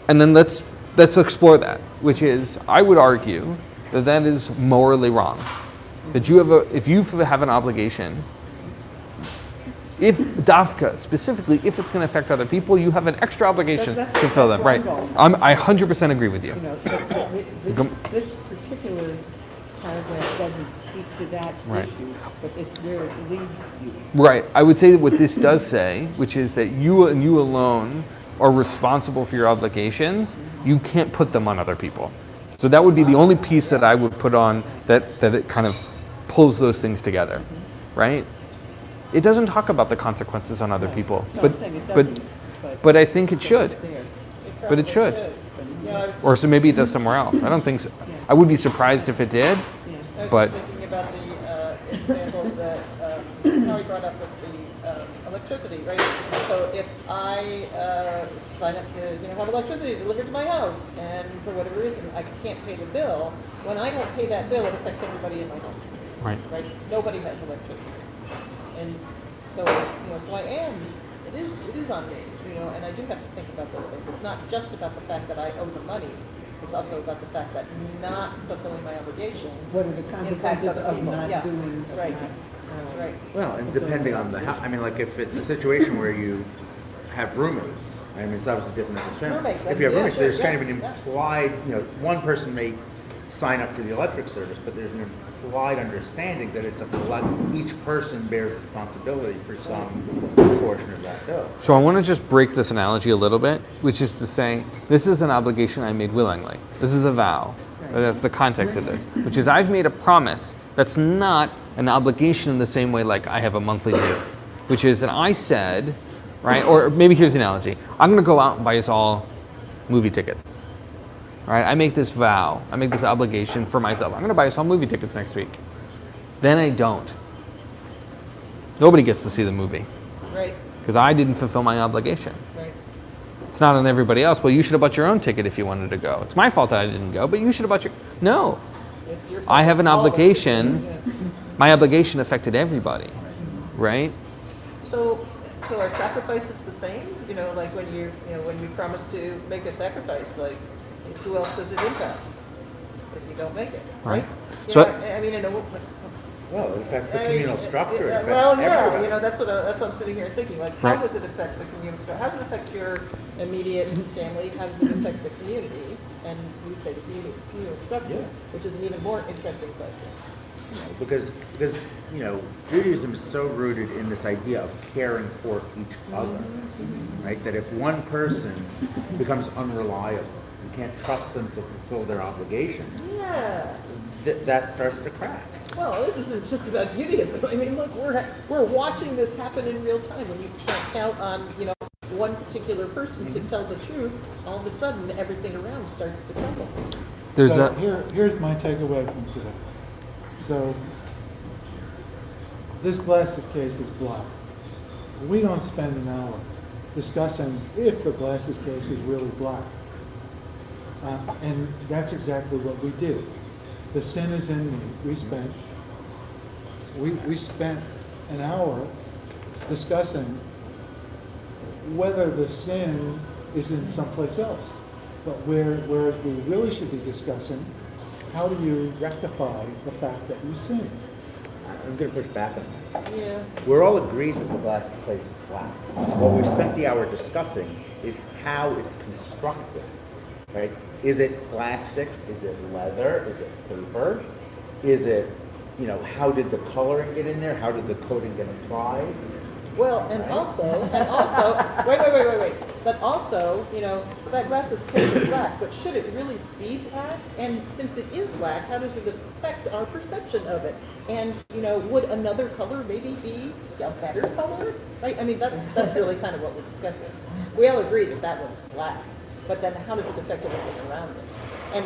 and then let's explore that, which is, I would argue that is morally wrong. That if you have an obligation, if dafka, specifically, if it's going to affect other people, you have an extra obligation to fulfill them. Right. I 100% agree with you. This particular paragraph doesn't speak to that issue, but it's where it leads you. Right. I would say that what this does say, which is that you and you alone are responsible for your obligations, you can't put them on other people. So that would be the only piece that I would put on that it kind of pulls those things together, right? It doesn't talk about the consequences on other people, but I think it should. But it should. Or so maybe it does somewhere else. I don't think so. I would be surprised if it did. I was But just thinking about the example that Howie brought up with the electricity, right? So if I sign up to have electricity delivered to my house, and for whatever reason I can't pay the bill, when I don't pay that bill, it affects everybody in my home. right. Right? Nobody has electricity, and so so I am. It is on me, and I do have to think about those things. It's not just about the fact that I owe the money. It's also about the fact that not fulfilling my obligation. What are the consequences other of people. not Yeah. doing? Right. Right. Well, and depending on like if it's a situation where you have roommates, I mean, it's obviously different if it's family. Roommates, If you have yeah, roommates, sure, there's kind of an yeah. implied, one person may sign up for the electric service, but there's an implied understanding that it's each person bears responsibility for some portion of that bill. So I want to just break this analogy a little bit, which is to say, this is an obligation I made willingly. This is a vow. That's the context of this, which is I've made a promise that's not an obligation in the same way like I have a monthly due, which is that I said, right, or maybe here's the analogy. I'm going to go out and buy us all movie tickets. right? I make this vow, I make this obligation for myself. I'm going to buy us all movie tickets next week. Then I don't. Nobody gets to see the movie Right, because I didn't fulfill my obligation. right. It's not on everybody else. Well, you should have bought your own ticket if you wanted to go. It's my fault that I didn't go, but you should have bought your... No. It's your I have an fault. obligation. Yeah. My obligation affected everybody, right? So are sacrifices the same? You know, like when when you promise to make a sacrifice, like who else does it impact if you don't make it, right? So- I mean, Well, it affects the communal structure. It affects well, yeah, everybody. that's what I'm sitting here thinking. Like, how does it affect the communal structure? How does it affect your immediate family? How does it affect the community? And you say the communal structure, Yeah. which is an even more interesting question. Because Judaism is so rooted in this idea of caring for each other, right? That if one person becomes unreliable, you can't trust them to fulfill their obligations, Yeah. that starts to crack. Well, this isn't just about Judaism. I mean, look, we're watching this happen in real time. When you can't count on one particular person to tell the truth, all of a sudden everything around starts to crumble. Here's my takeaway from today. So this glasses case is black. We don't spend an hour discussing if the glasses case is really black. And that's exactly what we did. The sin is in me. We spent an hour discussing whether the sin is in someplace else. But where we really should be discussing, how do you rectify the fact that you sinned? I'm going to push back on that. Yeah. We're all agreed that the glasses place is black. What we've spent the hour discussing is how it's constructed, right? Is it plastic? Is it leather? Is it paper? Is it, how did the coloring get in there? How did the coating get applied? Well, and also, wait. But also, that glasses case is black, but should it really be black? And since it is black, how does it affect our perception of it? And, would another color maybe be a better color? Right? I mean, that's really kind of what we're discussing. We all agree that one is black, but then how does it affect everything around it? And,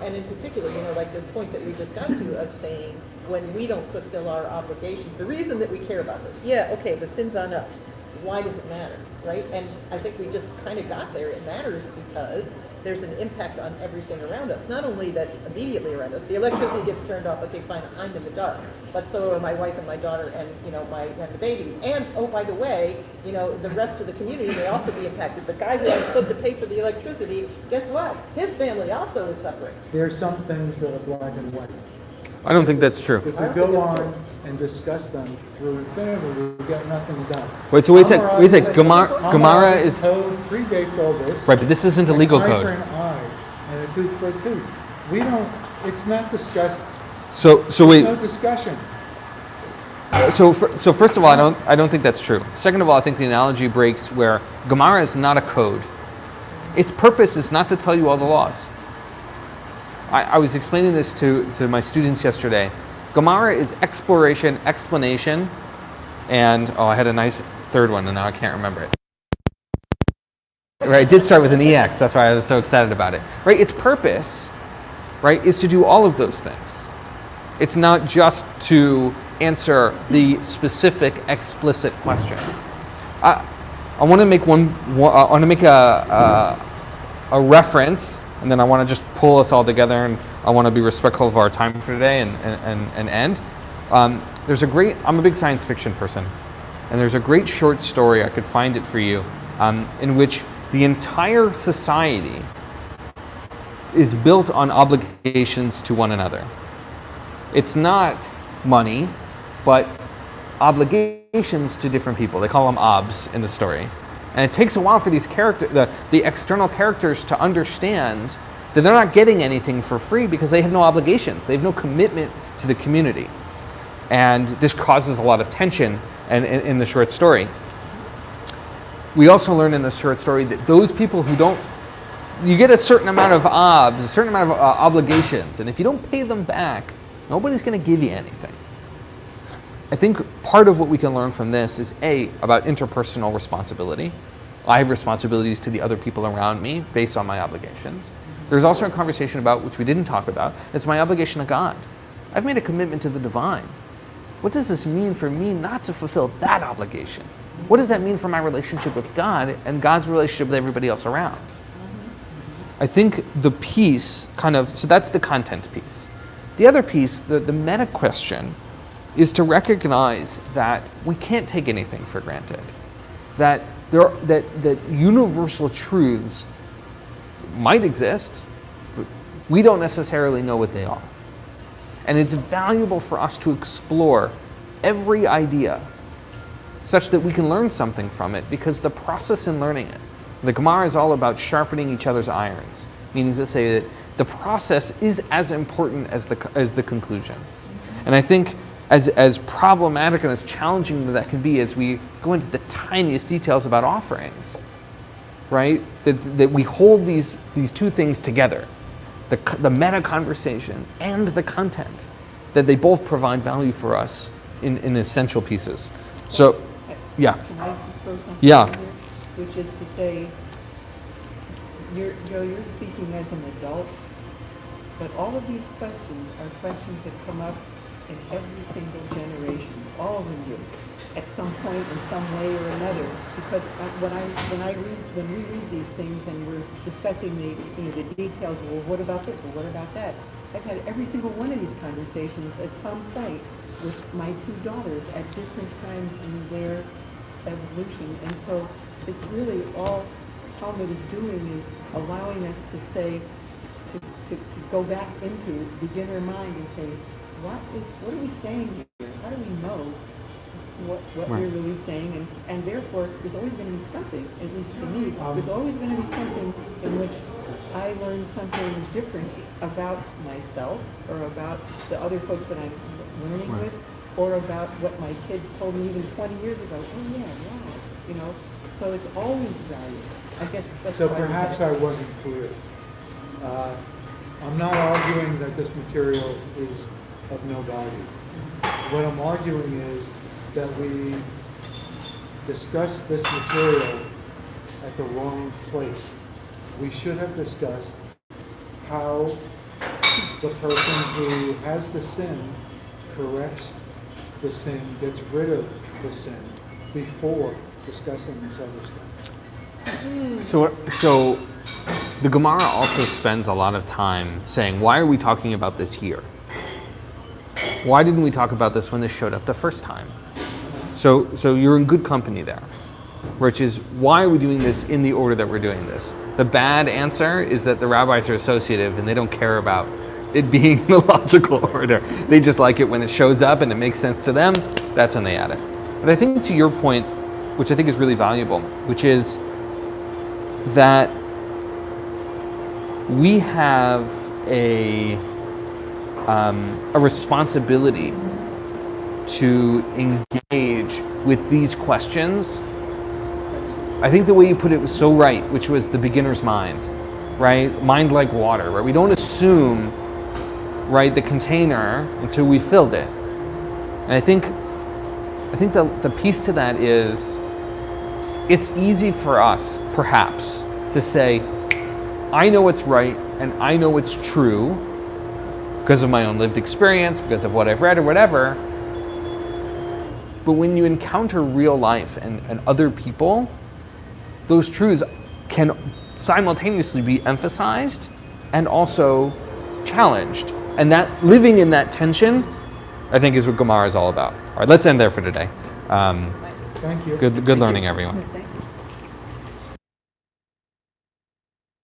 and in particular, like this point that we just got to of saying when we don't fulfill our obligations, the reason that we care about this, the sin's on us. Why does it matter, right? And I think we just kind of got there. It matters because there's an impact on everything around us. Not only that's immediately around us. The electricity gets turned off. Okay, fine, I'm in the dark. But so are my wife and my daughter and, and the babies. And, oh, by the way, the rest of the community may also be impacted. The guy who was supposed to pay for the electricity, guess what? His family also is suffering. There are some things that are black and white. I don't think that's true. If I we don't go think it's on true. and discuss them through family, we get nothing done. Wait a sec. Gemara Hammurabi's is... code predates all this. Right, but this isn't a legal An eye code. for an eye and a tooth for a tooth. We don't. It's not discussed. So wait. No discussion. So first of all, I don't think that's true. Second of all, I think the analogy breaks where Gemara is not a code. Its purpose is not to tell you all the laws. I was explaining this to my students yesterday. Gemara is exploration, explanation, and I had a nice third one, and now I can't remember it. Right, it did start with an EX. That's why I was so excited about it. Right, its purpose, right, is to do all of those things. It's not just to answer the specific, explicit question. I want to make a reference, and then I want to just pull us all together, and I want to be respectful of our time for today and end. I'm a big science fiction person, and there's a great short story, I could find it for you, in which the entire society is built on obligations to one another. It's not money, but obligations to different people. They call them obs in the story. And it takes a while for these the external characters to understand that they're not getting anything for free because they have no obligations. They have no commitment to the community. And this causes a lot of tension in the short story. We also learn in the short story that those people who don't, you get a certain amount of obs, a certain amount of obligations, and if you don't pay them back, nobody's going to give you anything. I think part of what we can learn from this is about interpersonal responsibility. I have responsibilities to the other people around me based on my obligations. There's also a conversation about, which we didn't talk about, it's my obligation to God. I've made a commitment to the divine. What does this mean for me not to fulfill that obligation? What does that mean for my relationship with God and God's relationship with everybody else around? I think the piece so that's the content piece. The other piece, the meta question, is to recognize that we can't take anything for granted. That that universal truths might exist, but we don't necessarily know what they are. And it's valuable for us to explore every idea such that we can learn something from it, because the process in learning it, the Gemara is all about sharpening each other's irons, meaning to say that the process is as important as the conclusion. And I think as problematic and as challenging that can be as we go into the tiniest details about offerings, right? That we hold these two things together, the meta conversation and the content, that they both provide value for us in essential pieces. So, yeah. Can I throw something Yeah. in here? Which is to say, you're speaking as an adult, but all of these questions are questions that come up in every single generation. All of them do, at some point, in some way or another. Because when we read these things and we're discussing the details, well, what about this? Well, what about that? I've had every single one of these conversations at some point with my two daughters at different times in their evolution. And so it's really all Talmud is doing is allowing us to say, to go back into beginner mind and say, what are we saying here? How do we know what Right. we're really saying? And therefore, there's always going to be something, at least to me, there's always going to be something in which I learn something different about myself, or about the other folks that I'm learning Right. with, or about what my kids told me even 20 years ago. Oh yeah, wow. So it's always value. I guess that's So why we perhaps have- I wasn't clear. I'm not arguing that this material is of no value. What I'm arguing is that we discussed this material at the wrong place. We should have discussed how the person who has the sin corrects the sin, gets rid of the sin, before discussing this other stuff. So the Gemara also spends a lot of time saying, why are we talking about this here? Why didn't we talk about this when this showed up the first time? So you're in good company there, which is, why are we doing this in the order that we're doing this? The bad answer is that the rabbis are associative and they don't care about it being the logical order. They just like it when it shows up and it makes sense to them. That's when they add it. But I think to your point, which I think is really valuable, which is that we have a responsibility to engage with these questions. I think the way you put it was so right, which was the beginner's mind, right? Mind like water, right? We don't assume, right, the container until we filled it. And I think the piece to that is, it's easy for us, perhaps, to say, I know what's right and I know what's true because of my own lived experience, because of what I've read or whatever. But when you encounter real life and other people, those truths can simultaneously be emphasized and also challenged. And that living in that tension, I think, is what Gemara is all about. All right, let's end there for today. Thank you. Good learning, everyone. Thank you.